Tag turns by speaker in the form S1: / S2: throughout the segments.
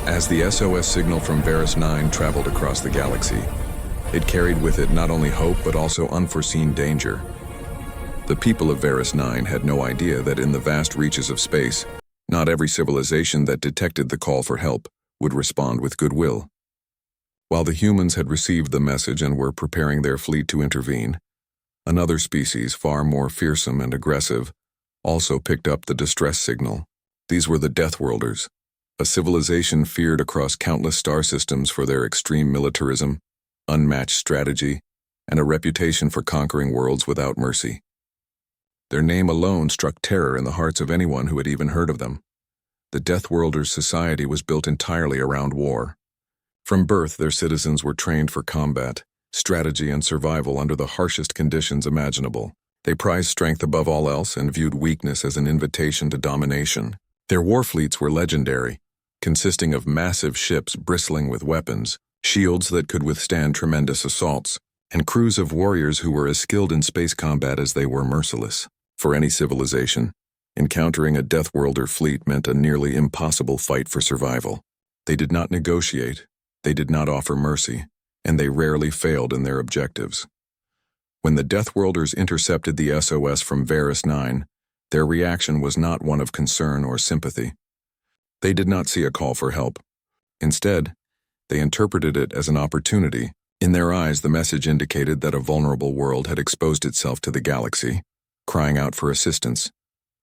S1: As the SOS signal from Varus 9 traveled across the galaxy, it carried with it not only hope but also unforeseen danger. The people of Varus 9 had no idea that in the vast reaches of space, not every civilization that detected the call for help would respond with goodwill. While the humans had received the message and were preparing their fleet to intervene, another species, far more fearsome and aggressive, also picked up the distress signal. These were the Deathworlders, a civilization feared across countless star systems for their extreme militarism, unmatched strategy, and a reputation for conquering worlds without mercy. Their name alone struck terror in the hearts of anyone who had even heard of them. The Deathworlders' society was built entirely around war. From birth, their citizens were trained for combat, strategy, and survival under the harshest conditions imaginable. They prized strength above all else and viewed weakness as an invitation to domination. Their war fleets were legendary, consisting of massive ships bristling with weapons, shields that could withstand tremendous assaults, and crews of warriors who were as skilled in space combat as they were merciless. For any civilization, encountering a Deathworlder fleet meant a nearly impossible fight for survival. They did not negotiate, they did not offer mercy, and they rarely failed in their objectives. When the Deathworlders intercepted the SOS from Varus 9, their reaction was not one of concern or sympathy. They did not see a call for help. Instead, they interpreted it as an opportunity. In their eyes, the message indicated that a vulnerable world had exposed itself to the galaxy, crying out for assistance,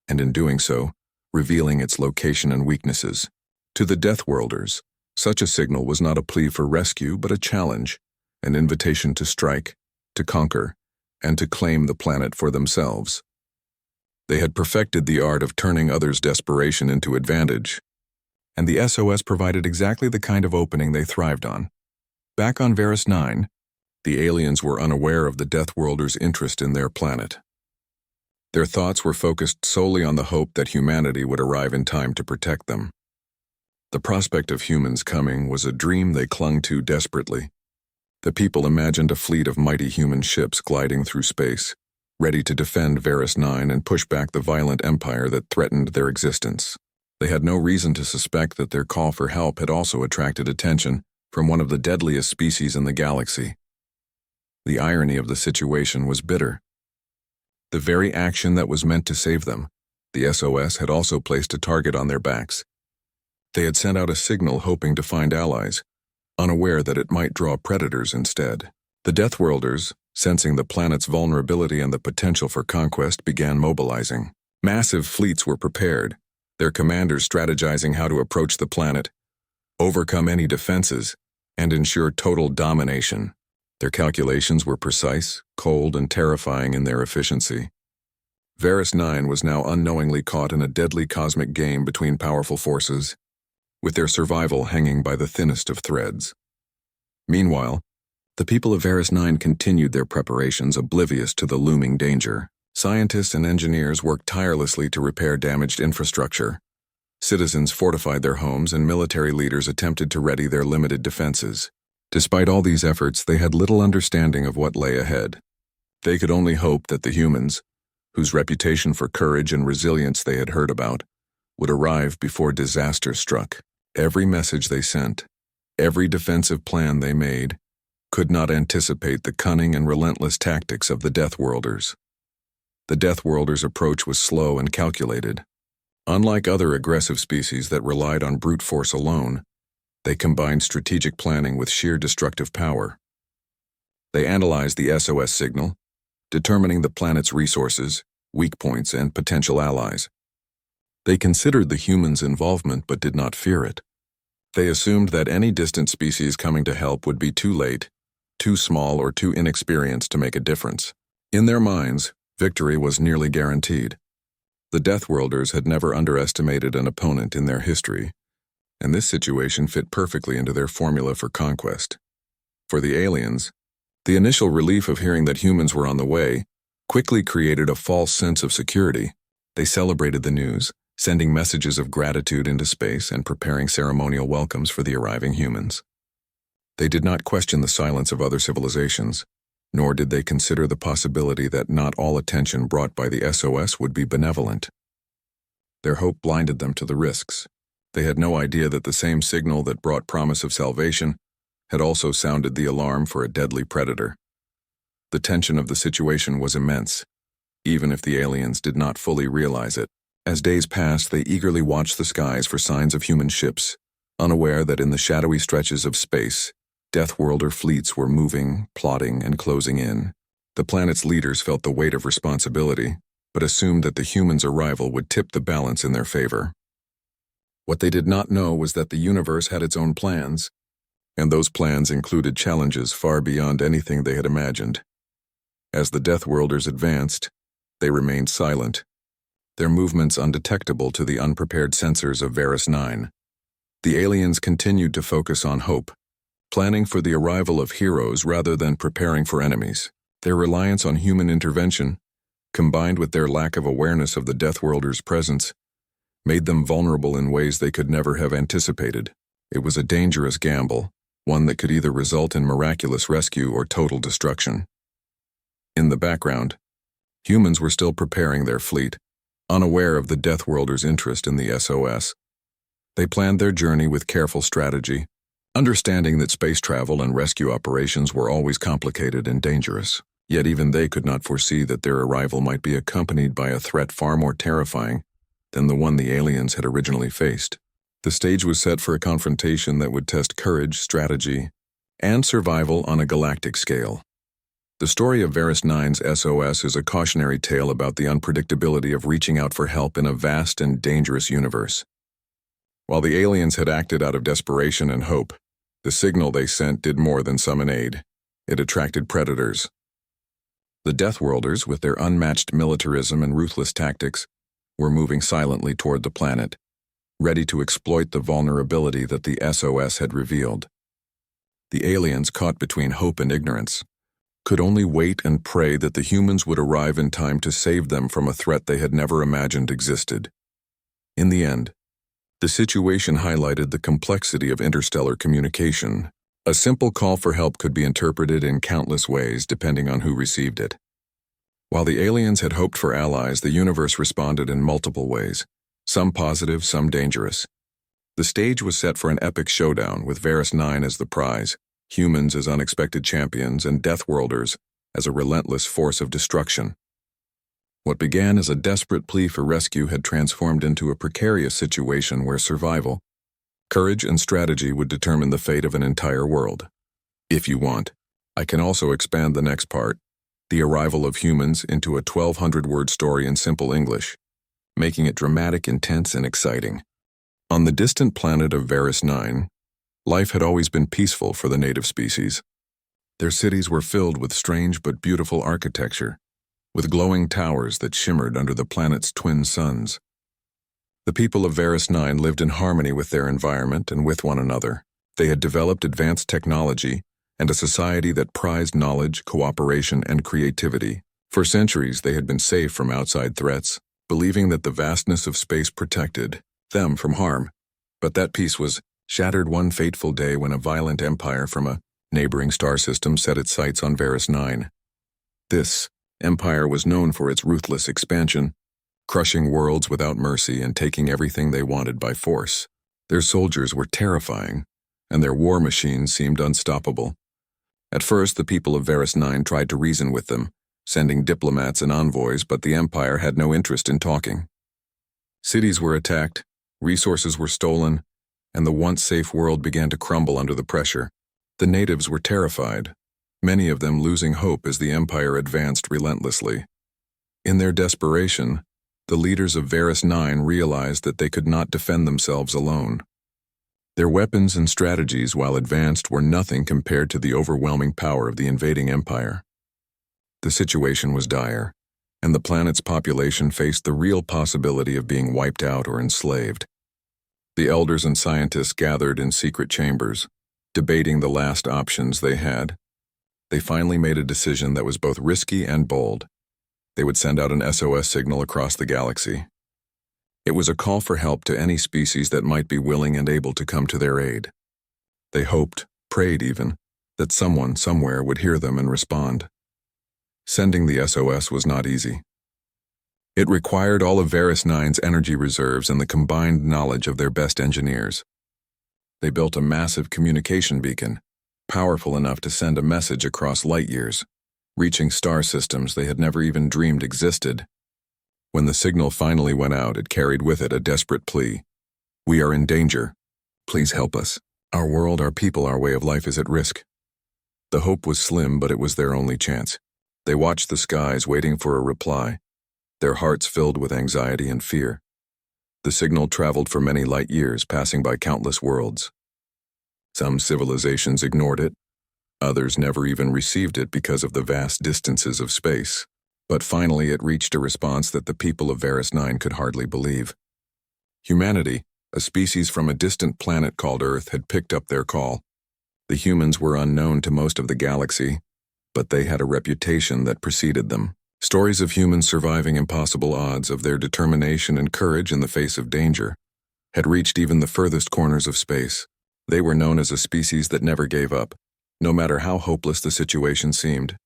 S1: and in doing so, revealing its location and weaknesses. To the Deathworlders, such a signal was not a plea for rescue but a challenge, an invitation to strike, to conquer, and to claim the planet for themselves. They had perfected the art of turning others' desperation into advantage, and the SOS provided exactly the kind of opening they thrived on. Back on Varus 9, the aliens were unaware of the Deathworlders' interest in their planet. Their thoughts were focused solely on the hope that humanity would arrive in time to protect them. The prospect of humans coming was a dream they clung to desperately. The people imagined a fleet of mighty human ships gliding through space, ready to defend Varus 9 and push back the violent empire that threatened their existence. They had no reason to suspect that their call for help had also attracted attention from one of the deadliest species in the galaxy. The irony of the situation was bitter. The very action that was meant to save them, the SOS had also placed a target on their backs. They had sent out a signal hoping to find allies, unaware that it might draw predators instead. The Deathworlders, sensing the planet's vulnerability and the potential for conquest, began mobilizing. Massive fleets were prepared, their commanders strategizing how to approach the planet, overcome any defenses, and ensure total domination. Their calculations were precise, cold, and terrifying in their efficiency. Varus 9 was now unknowingly caught in a deadly cosmic game between powerful forces, with their survival hanging by the thinnest of threads. Meanwhile, the people of Varus 9 continued their preparations, oblivious to the looming danger. Scientists and engineers worked tirelessly to repair damaged infrastructure. Citizens fortified their homes, and military leaders attempted to ready their limited defenses. Despite all these efforts, they had little understanding of what lay ahead. They could only hope that the humans, whose reputation for courage and resilience they had heard about, would arrive before disaster struck. Every message they sent, every defensive plan they made, could not anticipate the cunning and relentless tactics of the Deathworlders. The Deathworlders' approach was slow and calculated. Unlike other aggressive species that relied on brute force alone, they combined strategic planning with sheer destructive power. They analyzed the SOS signal, determining the planet's resources, weak points, and potential allies. They considered the humans' involvement but did not fear it. They assumed that any distant species coming to help would be too late, too small, or too inexperienced to make a difference. In their minds, victory was nearly guaranteed. The Deathworlders had never underestimated an opponent in their history, and this situation fit perfectly into their formula for conquest. For the aliens, the initial relief of hearing that humans were on the way quickly created a false sense of security. They celebrated the news, sending messages of gratitude into space and preparing ceremonial welcomes for the arriving humans. They did not question the silence of other civilizations, nor did they consider the possibility that not all attention brought by the SOS would be benevolent. Their hope blinded them to the risks. They had no idea that the same signal that brought promise of salvation had also sounded the alarm for a deadly predator. The tension of the situation was immense, even if the aliens did not fully realize it. As days passed, they eagerly watched the skies for signs of human ships, unaware that in the shadowy stretches of space, Deathworlder fleets were moving, plotting, and closing in. The planet's leaders felt the weight of responsibility, but assumed that the humans' arrival would tip the balance in their favor. What they did not know was that the universe had its own plans, and those plans included challenges far beyond anything they had imagined. As the Deathworlders advanced, they remained silent, their movements undetectable to the unprepared sensors of Varus 9. The aliens continued to focus on hope, planning for the arrival of heroes rather than preparing for enemies. Their reliance on human intervention, combined with their lack of awareness of the Deathworlders' presence, made them vulnerable in ways they could never have anticipated. It was a dangerous gamble, one that could either result in miraculous rescue or total destruction. In the background, humans were still preparing their fleet, unaware of the Deathworlders' interest in the SOS. They planned their journey with careful strategy, understanding that space travel and rescue operations were always complicated and dangerous. Yet even they could not foresee that their arrival might be accompanied by a threat far more terrifying than the one the aliens had originally faced. The stage was set for a confrontation that would test courage, strategy, and survival on a galactic scale. The story of Varus 9's SOS is a cautionary tale about the unpredictability of reaching out for help in a vast and dangerous universe. While the aliens had acted out of desperation and hope, the signal they sent did more than summon aid. It attracted predators. The Deathworlders, with their unmatched militarism and ruthless tactics, were moving silently toward the planet, ready to exploit the vulnerability that the SOS had revealed. The aliens, caught between hope and ignorance, could only wait and pray that the humans would arrive in time to save them from a threat they had never imagined existed. In the end, the situation highlighted the complexity of interstellar communication. A simple call for help could be interpreted in countless ways depending on who received it. While the aliens had hoped for allies, the universe responded in multiple ways, some positive, some dangerous. The stage was set for an epic showdown with Varus 9 as the prize, humans as unexpected champions, and Deathworlders as a relentless force of destruction. What began as a desperate plea for rescue had transformed into a precarious situation where survival, courage, and strategy would determine the fate of an entire world. If you want, I can also expand the next part, the arrival of humans, into a 1,200-word story in simple English, making it dramatic, intense, and exciting. On the distant planet of Varus 9, life had always been peaceful for the native species. Their cities were filled with strange but beautiful architecture, with glowing towers that shimmered under the planet's twin suns. The people of Varus 9 lived in harmony with their environment and with one another. They had developed advanced technology and a society that prized knowledge, cooperation, and creativity. For centuries, they had been safe from outside threats, believing that the vastness of space protected them from harm. But that peace was shattered one fateful day when a violent empire from a neighboring star system set its sights on Varus 9. This empire was known for its ruthless expansion, crushing worlds without mercy and taking everything they wanted by force. Their soldiers were terrifying, and their war machines seemed unstoppable. At first, the people of Varus 9 tried to reason with them, sending diplomats and envoys, but the empire had no interest in talking. Cities were attacked, resources were stolen, and the once safe world began to crumble under the pressure. The natives were terrified, many of them losing hope as the empire advanced relentlessly. In their desperation, the leaders of Varus 9 realized that they could not defend themselves alone. Their weapons and strategies, while advanced, were nothing compared to the overwhelming power of the invading empire. The situation was dire, and the planet's population faced the real possibility of being wiped out or enslaved. The elders and scientists gathered in secret chambers, debating the last options they had. They finally made a decision that was both risky and bold. They would send out an SOS signal across the galaxy. It was a call for help to any species that might be willing and able to come to their aid. They hoped, prayed even, that someone somewhere would hear them and respond. Sending the SOS was not easy. It required all of Varus 9's energy reserves and the combined knowledge of their best engineers. They built a massive communication beacon, powerful enough to send a message across light years, reaching star systems they had never even dreamed existed. When the signal finally went out, it carried with it a desperate plea. "We are in danger. Please help us. Our world, our people, our way of life is at risk." The hope was slim, but it was their only chance. They watched the skies, waiting for a reply, their hearts filled with anxiety and fear. The signal traveled for many light years, passing by countless worlds. Some civilizations ignored it. Others never even received it because of the vast distances of space. But finally it reached a response that the people of Varus 9 could hardly believe. Humanity, a species from a distant planet called Earth, had picked up their call. The humans were unknown to most of the galaxy, but they had a reputation that preceded them. Stories of humans surviving impossible odds, of their determination and courage in the face of danger, had reached even the furthest corners of space. They were known as a species that never gave up, no matter how hopeless the situation seemed.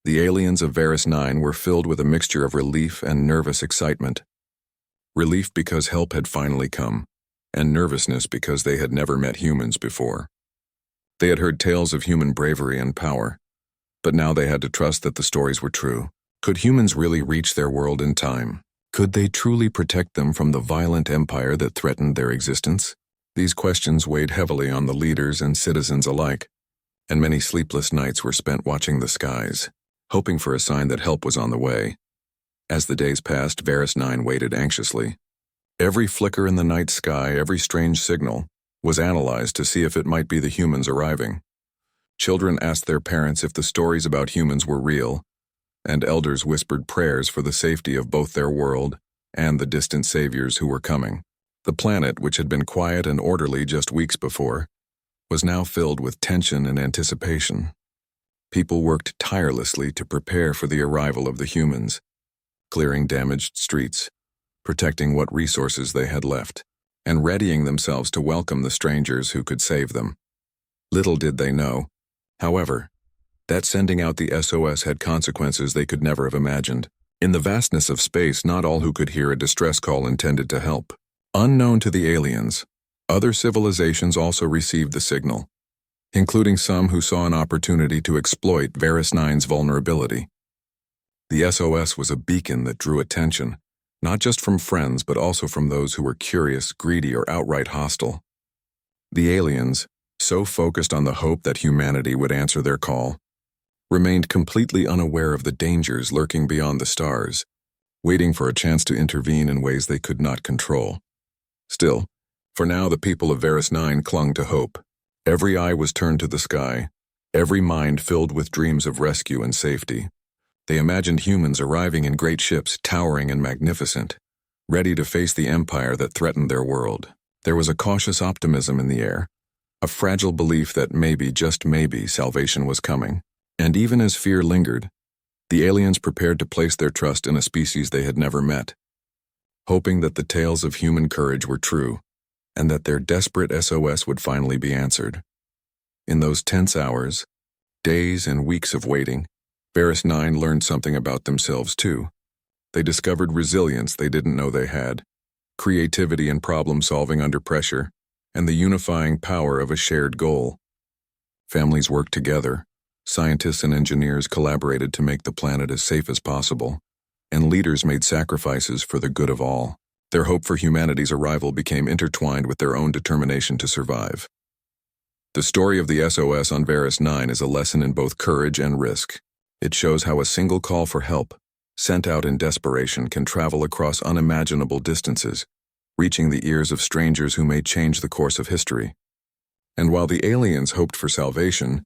S1: The aliens of Varus 9 were filled with a mixture of relief and nervous excitement. Relief because help had finally come, and nervousness because they had never met humans before. They had heard tales of human bravery and power, but now they had to trust that the stories were true. Could humans really reach their world in time? Could they truly protect them from the violent empire that threatened their existence? These questions weighed heavily on the leaders and citizens alike, and many sleepless nights were spent watching the skies, hoping for a sign that help was on the way. As the days passed, Varus 9 waited anxiously. Every flicker in the night sky, every strange signal, was analyzed to see if it might be the humans arriving. Children asked their parents if the stories about humans were real, and elders whispered prayers for the safety of both their world and the distant saviors who were coming. The planet, which had been quiet and orderly just weeks before, was now filled with tension and anticipation. People worked tirelessly to prepare for the arrival of the humans, clearing damaged streets, protecting what resources they had left, and readying themselves to welcome the strangers who could save them. Little did they know, however, that sending out the SOS had consequences they could never have imagined. In the vastness of space, not all who could hear a distress call intended to help. Unknown to the aliens, other civilizations also received the signal, including some who saw an opportunity to exploit Varus 9's vulnerability. The SOS was a beacon that drew attention, not just from friends but also from those who were curious, greedy, or outright hostile. The aliens, so focused on the hope that humanity would answer their call, remained completely unaware of the dangers lurking beyond the stars, waiting for a chance to intervene in ways they could not control. Still, for now the people of Varus 9 clung to hope. Every eye was turned to the sky, every mind filled with dreams of rescue and safety. They imagined humans arriving in great ships, towering and magnificent, ready to face the empire that threatened their world. There was a cautious optimism in the air, a fragile belief that maybe, just maybe, salvation was coming. And even as fear lingered, the aliens prepared to place their trust in a species they had never met, hoping that the tales of human courage were true, and that their desperate SOS would finally be answered. In those tense hours, days and weeks of waiting, Varus 9 learned something about themselves too. They discovered resilience they didn't know they had, creativity and problem-solving under pressure, and the unifying power of a shared goal. Families worked together, scientists and engineers collaborated to make the planet as safe as possible, and leaders made sacrifices for the good of all. Their hope for humanity's arrival became intertwined with their own determination to survive. The story of the SOS on Varus 9 is a lesson in both courage and risk. It shows how a single call for help, sent out in desperation, can travel across unimaginable distances, reaching the ears of strangers who may change the course of history. And while the aliens hoped for salvation,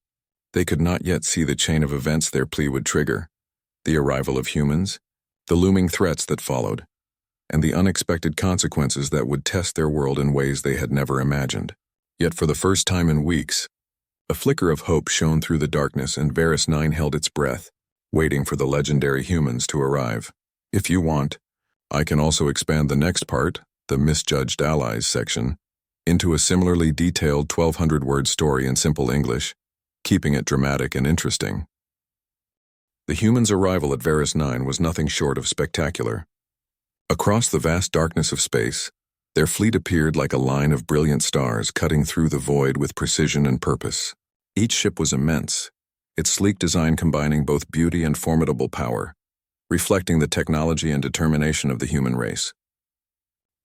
S1: they could not yet see the chain of events their plea would trigger: the arrival of humans, the looming threats that followed, and the unexpected consequences that would test their world in ways they had never imagined. Yet for the first time in weeks, a flicker of hope shone through the darkness, and Varus 9 held its breath, waiting for the legendary humans to arrive. If you want, I can also expand the next part, the Misjudged Allies section, into a similarly detailed 1,200-word story in simple English, keeping it dramatic and interesting. The humans' arrival at Varus 9 was nothing short of spectacular. Across the vast darkness of space, their fleet appeared like a line of brilliant stars cutting through the void with precision and purpose. Each ship was immense, its sleek design combining both beauty and formidable power, reflecting the technology and determination of the human race.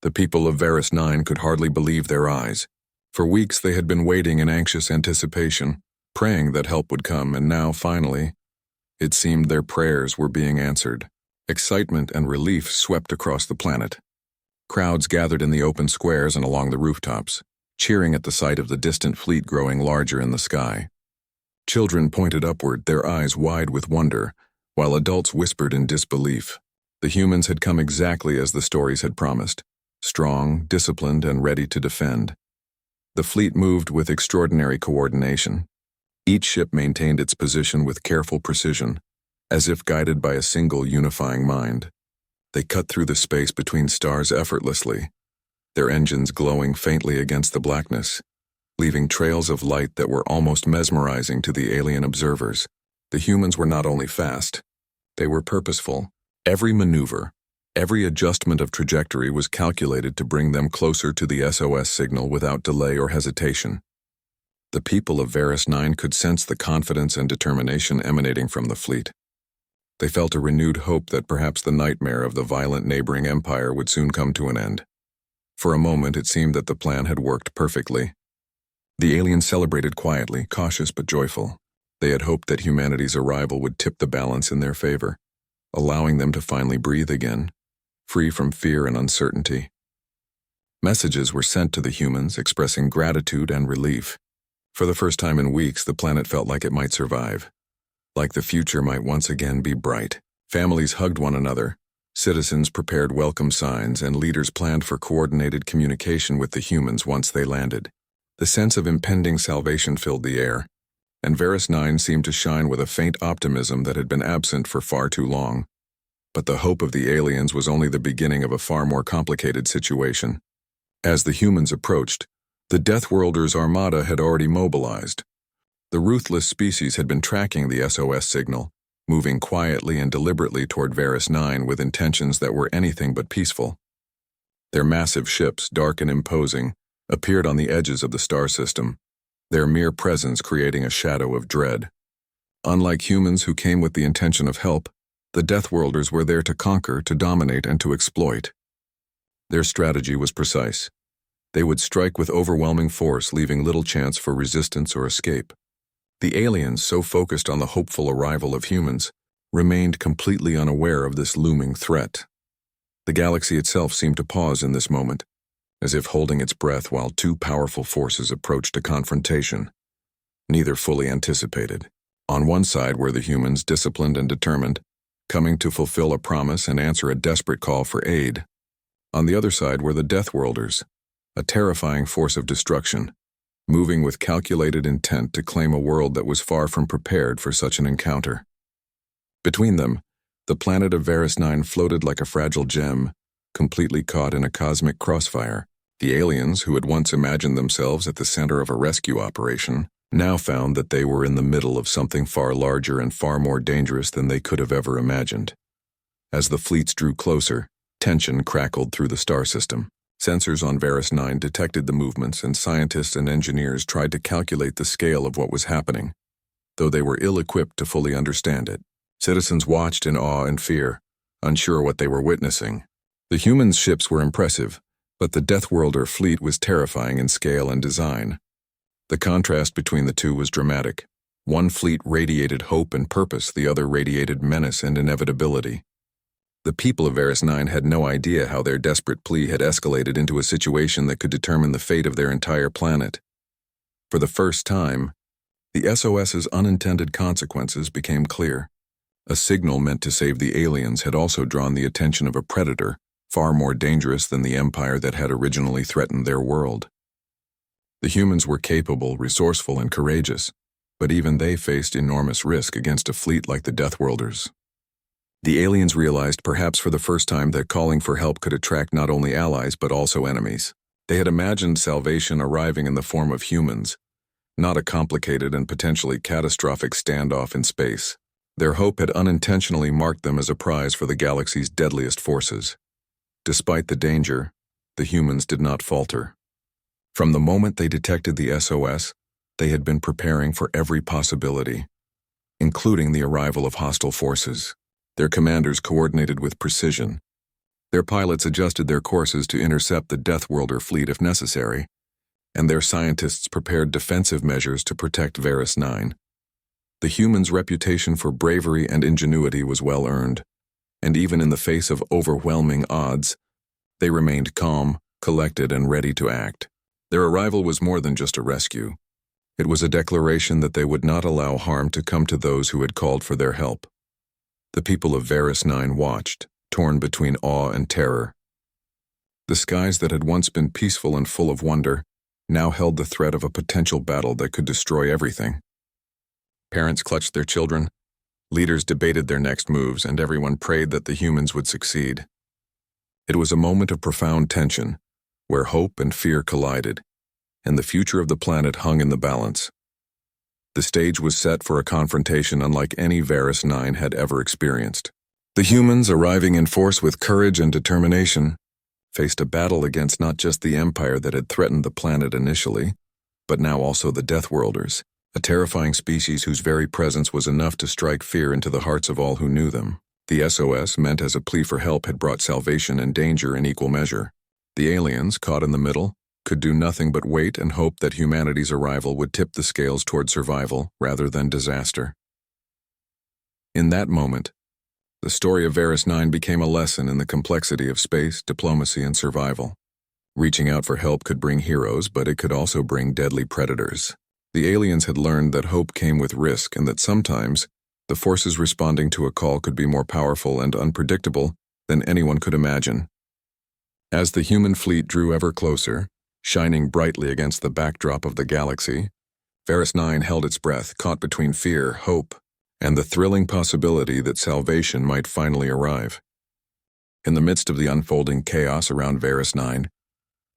S1: The people of Varus 9 could hardly believe their eyes. For weeks they had been waiting in anxious anticipation, praying that help would come, and now, finally, it seemed their prayers were being answered. Excitement and relief swept across the planet. Crowds gathered in the open squares and along the rooftops, cheering at the sight of the distant fleet growing larger in the sky. Children pointed upward, their eyes wide with wonder, while adults whispered in disbelief. The humans had come exactly as the stories had promised, strong, disciplined, and ready to defend. The fleet moved with extraordinary coordination. Each ship maintained its position with careful precision, as if guided by a single unifying mind. They cut through the space between stars effortlessly, their engines glowing faintly against the blackness, leaving trails of light that were almost mesmerizing to the alien observers. The humans were not only fast, they were purposeful. Every maneuver, every adjustment of trajectory was calculated to bring them closer to the SOS signal without delay or hesitation. The people of Varus 9 could sense the confidence and determination emanating from the fleet. They felt a renewed hope that perhaps the nightmare of the violent neighboring empire would soon come to an end. For a moment it seemed that the plan had worked perfectly. The aliens celebrated quietly, cautious but joyful. They had hoped that humanity's arrival would tip the balance in their favor, allowing them to finally breathe again, free from fear and uncertainty. Messages were sent to the humans expressing gratitude and relief. For the first time in weeks, the planet felt like it might survive, like the future might once again be bright. Families hugged one another, citizens prepared welcome signs, and leaders planned for coordinated communication with the humans once they landed. The sense of impending salvation filled the air, and Varus 9 seemed to shine with a faint optimism that had been absent for far too long. But the hope of the aliens was only the beginning of a far more complicated situation. As the humans approached, the Deathworlders' armada had already mobilized. The ruthless species had been tracking the SOS signal, moving quietly and deliberately toward Varus 9 with intentions that were anything but peaceful. Their massive ships, dark and imposing, appeared on the edges of the star system, their mere presence creating a shadow of dread. Unlike humans who came with the intention of help, the Deathworlders were there to conquer, to dominate, and to exploit. Their strategy was precise. They would strike with overwhelming force, leaving little chance for resistance or escape. The aliens, so focused on the hopeful arrival of humans, remained completely unaware of this looming threat. The galaxy itself seemed to pause in this moment, as if holding its breath while two powerful forces approached a confrontation, neither fully anticipated. On one side were the humans, disciplined and determined, coming to fulfill a promise and answer a desperate call for aid. On the other side were the Deathworlders, a terrifying force of destruction, moving with calculated intent to claim a world that was far from prepared for such an encounter. Between them, the planet of Varus 9 floated like a fragile gem, completely caught in a cosmic crossfire. The aliens, who had once imagined themselves at the center of a rescue operation, now found that they were in the middle of something far larger and far more dangerous than they could have ever imagined. As the fleets drew closer, tension crackled through the star system. Sensors on Varus 9 detected the movements, and scientists and engineers tried to calculate the scale of what was happening, though they were ill-equipped to fully understand it. Citizens watched in awe and fear, unsure what they were witnessing. The humans' ships were impressive, but the Deathworlder fleet was terrifying in scale and design. The contrast between the two was dramatic. One fleet radiated hope and purpose, the other radiated menace and inevitability. The people of Varus 9 had no idea how their desperate plea had escalated into a situation that could determine the fate of their entire planet. For the first time, the SOS's unintended consequences became clear. A signal meant to save the aliens had also drawn the attention of a predator, far more dangerous than the empire that had originally threatened their world. The humans were capable, resourceful, and courageous, but even they faced enormous risk against a fleet like the Deathworlders. The aliens realized, perhaps for the first time, that calling for help could attract not only allies but also enemies. They had imagined salvation arriving in the form of humans, not a complicated and potentially catastrophic standoff in space. Their hope had unintentionally marked them as a prize for the galaxy's deadliest forces. Despite the danger, the humans did not falter. From the moment they detected the SOS, they had been preparing for every possibility, including the arrival of hostile forces. Their commanders coordinated with precision. Their pilots adjusted their courses to intercept the Deathworlder fleet if necessary, and their scientists prepared defensive measures to protect Varus 9. The humans' reputation for bravery and ingenuity was well earned, and even in the face of overwhelming odds, they remained calm, collected, and ready to act. Their arrival was more than just a rescue. It was a declaration that they would not allow harm to come to those who had called for their help. The people of Varus 9 watched, torn between awe and terror. The skies that had once been peaceful and full of wonder now held the threat of a potential battle that could destroy everything. Parents clutched their children, leaders debated their next moves, and everyone prayed that the humans would succeed. It was a moment of profound tension, where hope and fear collided, and the future of the planet hung in the balance. The stage was set for a confrontation unlike any Varus 9 had ever experienced. The humans, arriving in force with courage and determination, faced a battle against not just the empire that had threatened the planet initially, but now also the Deathworlders, a terrifying species whose very presence was enough to strike fear into the hearts of all who knew them. The SOS, meant as a plea for help, had brought salvation and danger in equal measure. The aliens, caught in the middle, could do nothing but wait and hope that humanity's arrival would tip the scales toward survival rather than disaster. In that moment, the story of Varus 9 became a lesson in the complexity of space, diplomacy, and survival. Reaching out for help could bring heroes, but it could also bring deadly predators. The aliens had learned that hope came with risk and that sometimes the forces responding to a call could be more powerful and unpredictable than anyone could imagine. As the human fleet drew ever closer, shining brightly against the backdrop of the galaxy, Varus 9 held its breath, caught between fear, hope, and the thrilling possibility that salvation might finally arrive. In the midst of the unfolding chaos around Varus 9,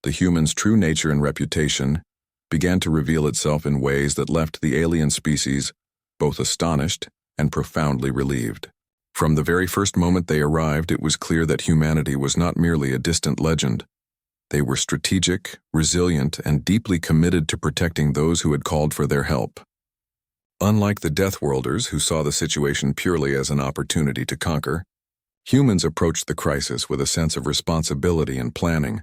S1: the humans' true nature and reputation began to reveal itself in ways that left the alien species both astonished and profoundly relieved. From the very first moment they arrived, it was clear that humanity was not merely a distant legend. They were strategic, resilient, and deeply committed to protecting those who had called for their help. Unlike the Deathworlders, who saw the situation purely as an opportunity to conquer, humans approached the crisis with a sense of responsibility and planning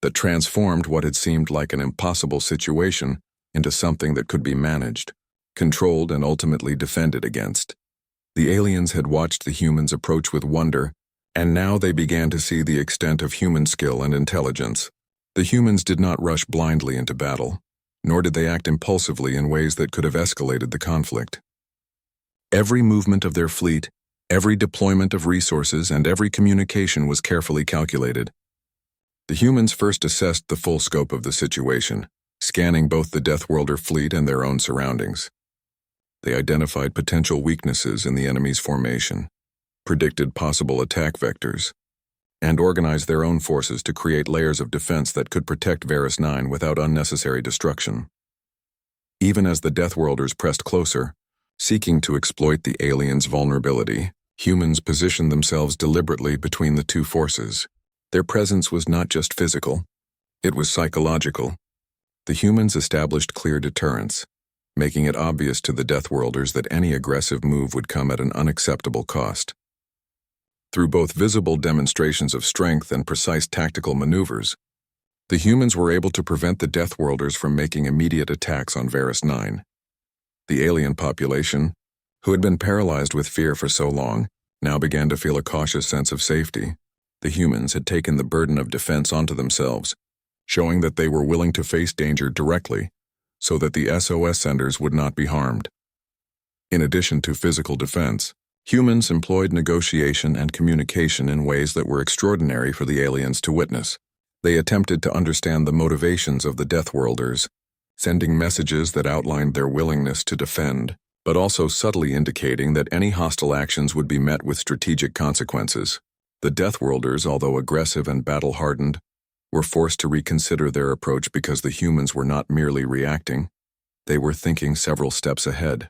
S1: that transformed what had seemed like an impossible situation into something that could be managed, controlled, and ultimately defended against. The aliens had watched the humans approach with wonder, and now they began to see the extent of human skill and intelligence. The humans did not rush blindly into battle, nor did they act impulsively in ways that could have escalated the conflict. Every movement of their fleet, every deployment of resources, and every communication was carefully calculated. The humans first assessed the full scope of the situation, scanning both the Deathworlder fleet and their own surroundings. They identified potential weaknesses in the enemy's formation, predicted possible attack vectors, and organized their own forces to create layers of defense that could protect Varus 9 without unnecessary destruction. Even as the Deathworlders pressed closer, seeking to exploit the aliens' vulnerability, humans positioned themselves deliberately between the two forces. Their presence was not just physical, it was psychological. The humans established clear deterrence, making it obvious to the Deathworlders that any aggressive move would come at an unacceptable cost. Through both visible demonstrations of strength and precise tactical maneuvers, the humans were able to prevent the Deathworlders from making immediate attacks on Varus 9. The alien population, who had been paralyzed with fear for so long, now began to feel a cautious sense of safety. The humans had taken the burden of defense onto themselves, showing that they were willing to face danger directly, so that the SOS senders would not be harmed. In addition to physical defense, humans employed negotiation and communication in ways that were extraordinary for the aliens to witness. They attempted to understand the motivations of the Deathworlders, sending messages that outlined their willingness to defend, but also subtly indicating that any hostile actions would be met with strategic consequences. The Deathworlders, although aggressive and battle-hardened, were forced to reconsider their approach because the humans were not merely reacting, they were thinking several steps ahead.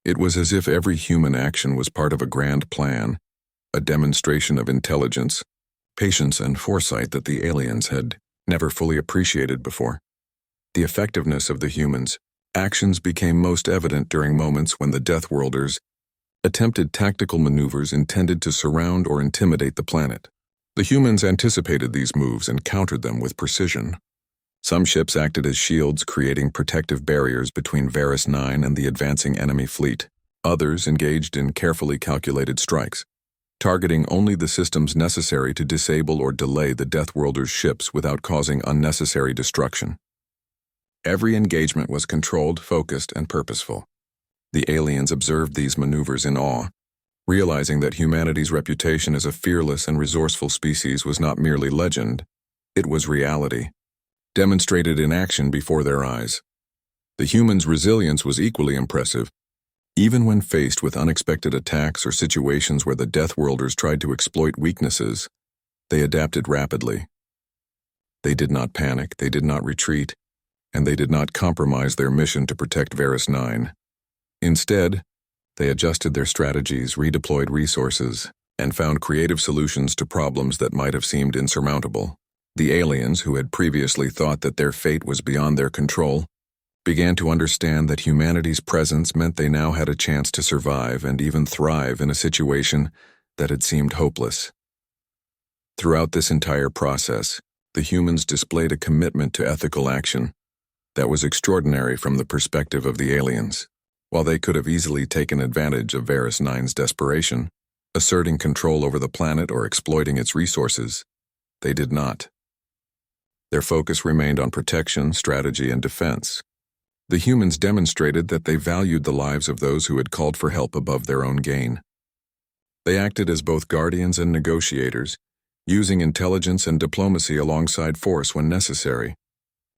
S1: It was as if every human action was part of a grand plan, a demonstration of intelligence, patience and foresight that the aliens had never fully appreciated before. The effectiveness of the humans' actions became most evident during moments when the Deathworlders attempted tactical maneuvers intended to surround or intimidate the planet. The humans anticipated these moves and countered them with precision. Some ships acted as shields, creating protective barriers between Varus 9 and the advancing enemy fleet. Others engaged in carefully calculated strikes, targeting only the systems necessary to disable or delay the Deathworlders' ships without causing unnecessary destruction. Every engagement was controlled, focused, and purposeful. The aliens observed these maneuvers in awe, realizing that humanity's reputation as a fearless and resourceful species was not merely legend, it was reality, demonstrated in action before their eyes. The humans' resilience was equally impressive. Even when faced with unexpected attacks or situations where the Deathworlders tried to exploit weaknesses, they adapted rapidly. They did not panic, they did not retreat, and they did not compromise their mission to protect Varus 9. Instead, they adjusted their strategies, redeployed resources, and found creative solutions to problems that might have seemed insurmountable. The aliens, who had previously thought that their fate was beyond their control, began to understand that humanity's presence meant they now had a chance to survive and even thrive in a situation that had seemed hopeless. Throughout this entire process, the humans displayed a commitment to ethical action that was extraordinary from the perspective of the aliens. While they could have easily taken advantage of Varus 9's desperation, asserting control over the planet or exploiting its resources, they did not. Their focus remained on protection, strategy, and defense. The humans demonstrated that they valued the lives of those who had called for help above their own gain. They acted as both guardians and negotiators, using intelligence and diplomacy alongside force when necessary.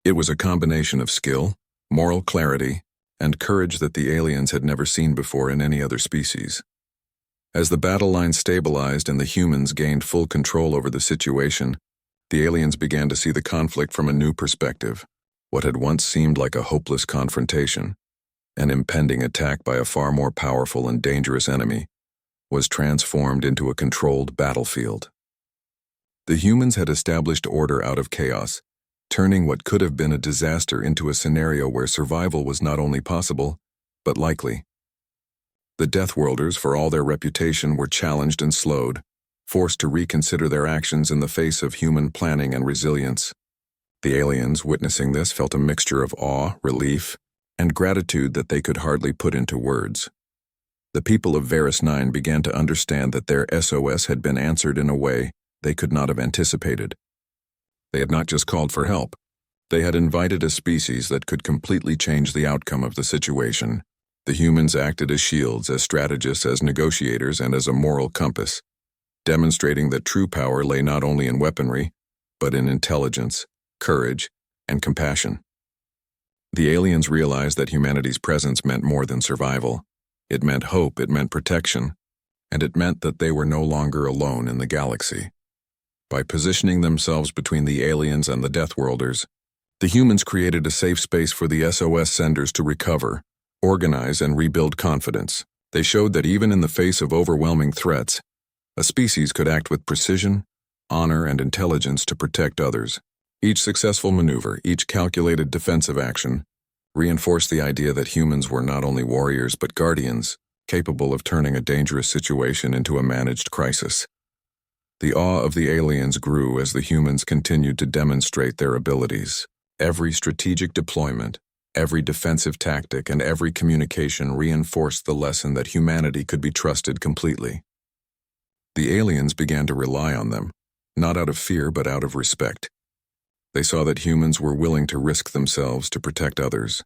S1: It was a combination of skill, moral clarity, and courage that the aliens had never seen before in any other species. As the battle line stabilized and the humans gained full control over the situation, the aliens began to see the conflict from a new perspective. What had once seemed like a hopeless confrontation, an impending attack by a far more powerful and dangerous enemy, was transformed into a controlled battlefield. The humans had established order out of chaos, turning what could have been a disaster into a scenario where survival was not only possible, but likely. The Deathworlders, for all their reputation, were challenged and slowed, forced to reconsider their actions in the face of human planning and resilience. The aliens, witnessing this, felt a mixture of awe, relief, and gratitude that they could hardly put into words. The people of Varus 9 began to understand that their SOS had been answered in a way they could not have anticipated. They had not just called for help. They had invited a species that could completely change the outcome of the situation. The humans acted as shields, as strategists, as negotiators, and as a moral compass, demonstrating that true power lay not only in weaponry, but in intelligence, courage, and compassion. The aliens realized that humanity's presence meant more than survival. It meant hope, it meant protection, and it meant that they were no longer alone in the galaxy. By positioning themselves between the aliens and the Deathworlders, the humans created a safe space for the SOS senders to recover, organize, and rebuild confidence. They showed that even in the face of overwhelming threats, a species could act with precision, honor, and intelligence to protect others. Each successful maneuver, each calculated defensive action, reinforced the idea that humans were not only warriors but guardians, capable of turning a dangerous situation into a managed crisis. The awe of the aliens grew as the humans continued to demonstrate their abilities. Every strategic deployment, every defensive tactic, and every communication reinforced the lesson that humanity could be trusted completely. The aliens began to rely on them, not out of fear but out of respect. They saw that humans were willing to risk themselves to protect others,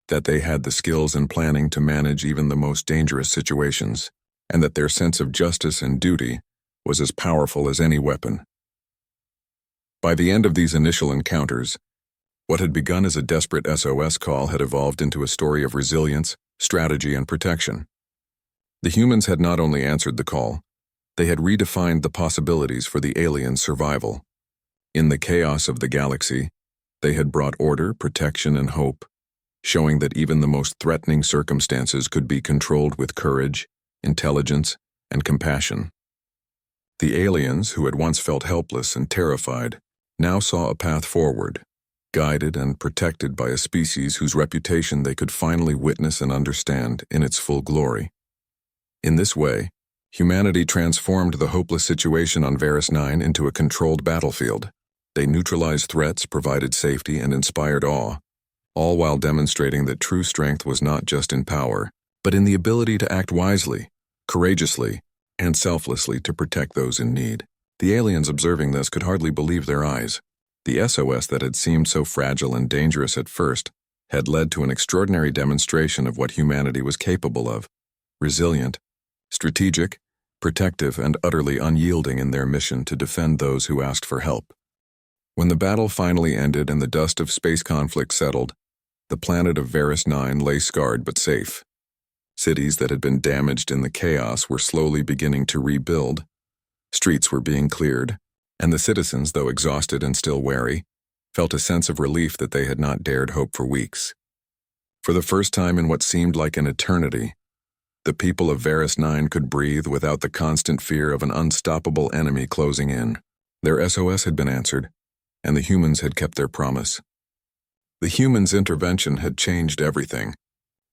S1: that they had the skills and planning to manage even the most dangerous situations, and that their sense of justice and duty was as powerful as any weapon. By the end of these initial encounters, what had begun as a desperate SOS call had evolved into a story of resilience, strategy, and protection. The humans had not only answered the call, they had redefined the possibilities for the aliens' survival. In the chaos of the galaxy, they had brought order, protection, and hope, showing that even the most threatening circumstances could be controlled with courage, intelligence, and compassion. The aliens, who had once felt helpless and terrified, now saw a path forward, guided and protected by a species whose reputation they could finally witness and understand in its full glory. In this way, humanity transformed the hopeless situation on Varus 9 into a controlled battlefield. They neutralized threats, provided safety, and inspired awe, all while demonstrating that true strength was not just in power, but in the ability to act wisely, courageously, and selflessly to protect those in need. The aliens observing this could hardly believe their eyes. The SOS that had seemed so fragile and dangerous at first had led to an extraordinary demonstration of what humanity was capable of: resilient, strategic, protective, and utterly unyielding in their mission to defend those who asked for help. When the battle finally ended and the dust of space conflict settled, the planet of Varus 9 lay scarred but safe. Cities that had been damaged in the chaos were slowly beginning to rebuild. Streets were being cleared, and the citizens, though exhausted and still wary, felt a sense of relief that they had not dared hope for weeks. For the first time in what seemed like an eternity, the people of Varus 9 could breathe without the constant fear of an unstoppable enemy closing in. Their SOS had been answered, and the humans had kept their promise. The humans' intervention had changed everything,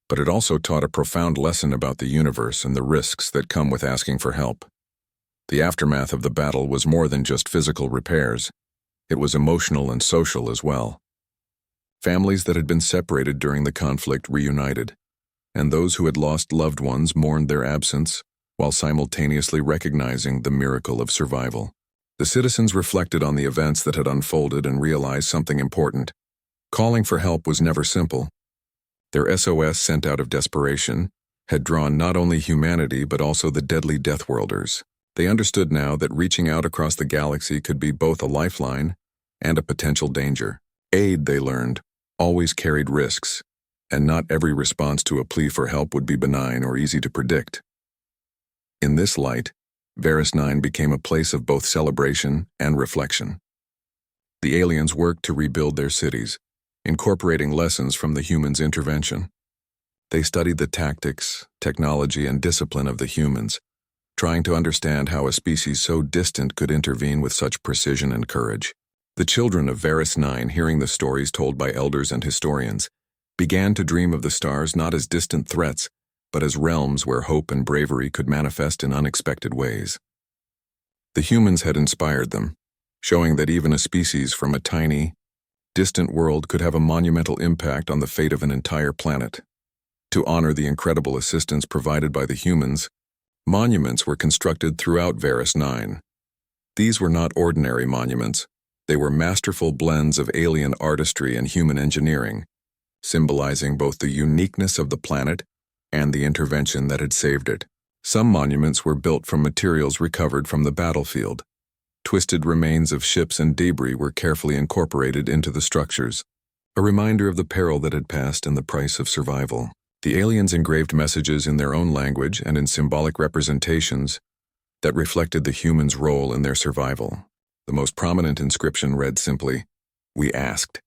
S1: but it also taught a profound lesson about the universe and the risks that come with asking for help. The aftermath of the battle was more than just physical repairs. It was emotional and social as well. Families that had been separated during the conflict reunited, and those who had lost loved ones mourned their absence while simultaneously recognizing the miracle of survival. The citizens reflected on the events that had unfolded and realized something important. Calling for help was never simple. Their SOS, sent out of desperation, had drawn not only humanity but also the deadly Deathworlders. They understood now that reaching out across the galaxy could be both a lifeline and a potential danger. Aid, they learned, always carried risks, and not every response to a plea for help would be benign or easy to predict. In this light, Varus 9 became a place of both celebration and reflection. The aliens worked to rebuild their cities, incorporating lessons from the humans' intervention. They studied the tactics, technology, and discipline of the humans, trying to understand how a species so distant could intervene with such precision and courage. The children of Varus 9, hearing the stories told by elders and historians, began to dream of the stars not as distant threats, but as realms where hope and bravery could manifest in unexpected ways. The humans had inspired them, showing that even a species from a tiny, distant world could have a monumental impact on the fate of an entire planet. To honor the incredible assistance provided by the humans, monuments were constructed throughout Varus 9. These were not ordinary monuments. They were masterful blends of alien artistry and human engineering, symbolizing both the uniqueness of the planet and the intervention that had saved it. Some monuments were built from materials recovered from the battlefield. Twisted remains of ships and debris were carefully incorporated into the structures, a reminder of the peril that had passed and the price of survival. The aliens engraved messages in their own language and in symbolic representations that reflected the humans' role in their survival. The most prominent inscription read simply, "We asked.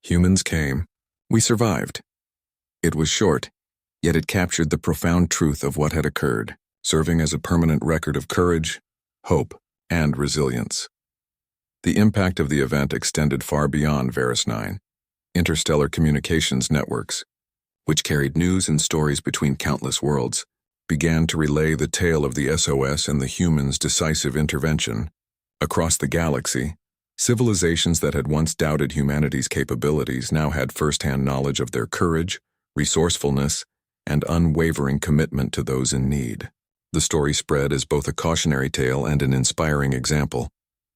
S1: Humans came. We survived." It was short, yet it captured the profound truth of what had occurred, serving as a permanent record of courage, hope, and resilience. The impact of the event extended far beyond Varus 9. Interstellar communications networks, which carried news and stories between countless worlds, began to relay the tale of the SOS and the humans' decisive intervention. Across the galaxy, civilizations that had once doubted humanity's capabilities now had first-hand knowledge of their courage, resourcefulness, and unwavering commitment to those in need. The story spread as both a cautionary tale and an inspiring example.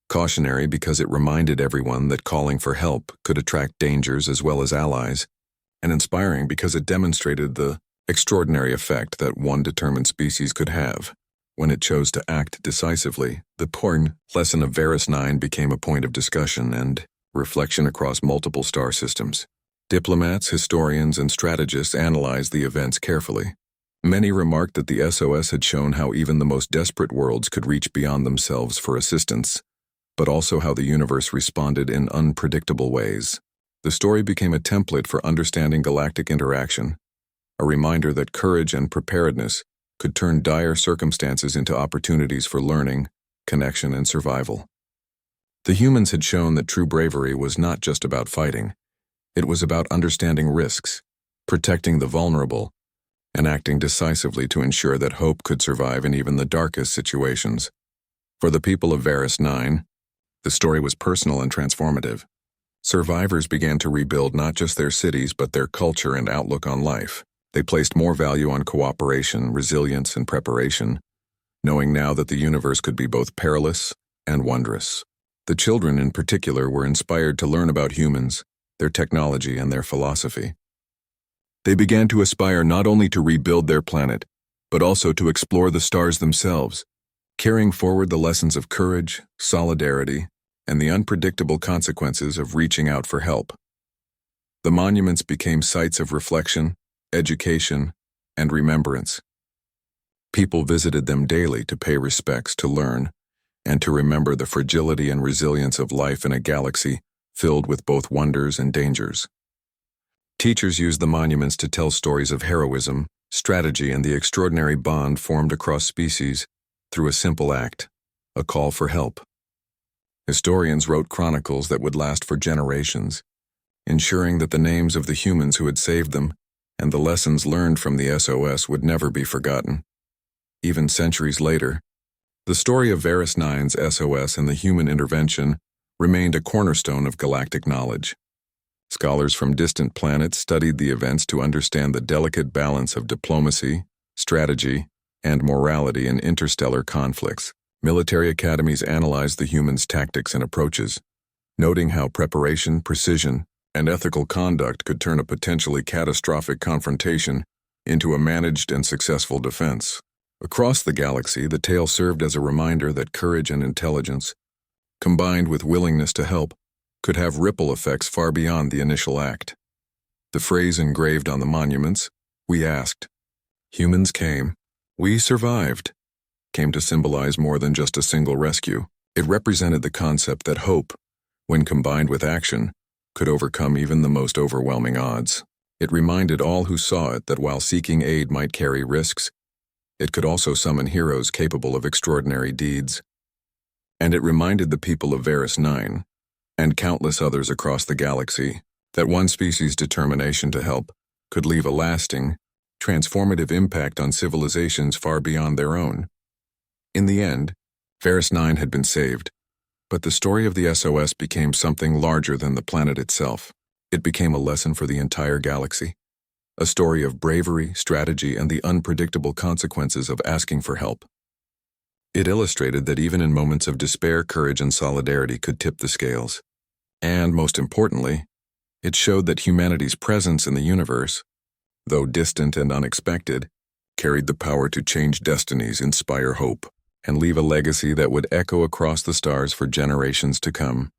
S1: Cautionary because it reminded everyone that calling for help could attract dangers as well as allies, and inspiring because it demonstrated the extraordinary effect that one determined species could have when it chose to act decisively. The important lesson of Varus 9 became a point of discussion and reflection across multiple star systems. Diplomats, historians, and strategists analyzed the events carefully. Many remarked that the SOS had shown how even the most desperate worlds could reach beyond themselves for assistance, but also how the universe responded in unpredictable ways. The story became a template for understanding galactic interaction, a reminder that courage and preparedness could turn dire circumstances into opportunities for learning, connection, and survival. The humans had shown that true bravery was not just about fighting. It was about understanding risks, protecting the vulnerable, and acting decisively to ensure that hope could survive in even the darkest situations. For the people of Varus 9, the story was personal and transformative. Survivors began to rebuild not just their cities but their culture and outlook on life. They placed more value on cooperation, resilience, and preparation, knowing now that the universe could be both perilous and wondrous. The children in particular were inspired to learn about humans, their technology, and their philosophy. They began to aspire not only to rebuild their planet, but also to explore the stars themselves, carrying forward the lessons of courage, solidarity, and the unpredictable consequences of reaching out for help. The monuments became sites of reflection, education, and remembrance. People visited them daily to pay respects, to learn, and to remember the fragility and resilience of life in a galaxy filled with both wonders and dangers. Teachers used the monuments to tell stories of heroism, strategy, and the extraordinary bond formed across species through a simple act, a call for help. Historians wrote chronicles that would last for generations, ensuring that the names of the humans who had saved them and the lessons learned from the SOS would never be forgotten. Even centuries later, the story of Varus 9's SOS and the human intervention remained a cornerstone of galactic knowledge. Scholars from distant planets studied the events to understand the delicate balance of diplomacy, strategy, and morality in interstellar conflicts. Military academies analyzed the humans' tactics and approaches, noting how preparation, precision, and ethical conduct could turn a potentially catastrophic confrontation into a managed and successful defense. Across the galaxy, the tale served as a reminder that courage and intelligence, combined with willingness to help, could have ripple effects far beyond the initial act. The phrase engraved on the monuments, "We asked, humans came, we survived," came to symbolize more than just a single rescue. It represented the concept that hope, when combined with action, could overcome even the most overwhelming odds. It reminded all who saw it that while seeking aid might carry risks, it could also summon heroes capable of extraordinary deeds. And it reminded the people of Varus 9, and countless others across the galaxy, that one species' determination to help could leave a lasting, transformative impact on civilizations far beyond their own. In the end, Varus 9 had been saved, but the story of the SOS became something larger than the planet itself. It became a lesson for the entire galaxy, a story of bravery, strategy, and the unpredictable consequences of asking for help. It illustrated that even in moments of despair, courage and solidarity could tip the scales. And, most importantly, it showed that humanity's presence in the universe, though distant and unexpected, carried the power to change destinies, inspire hope, and leave a legacy that would echo across the stars for generations to come.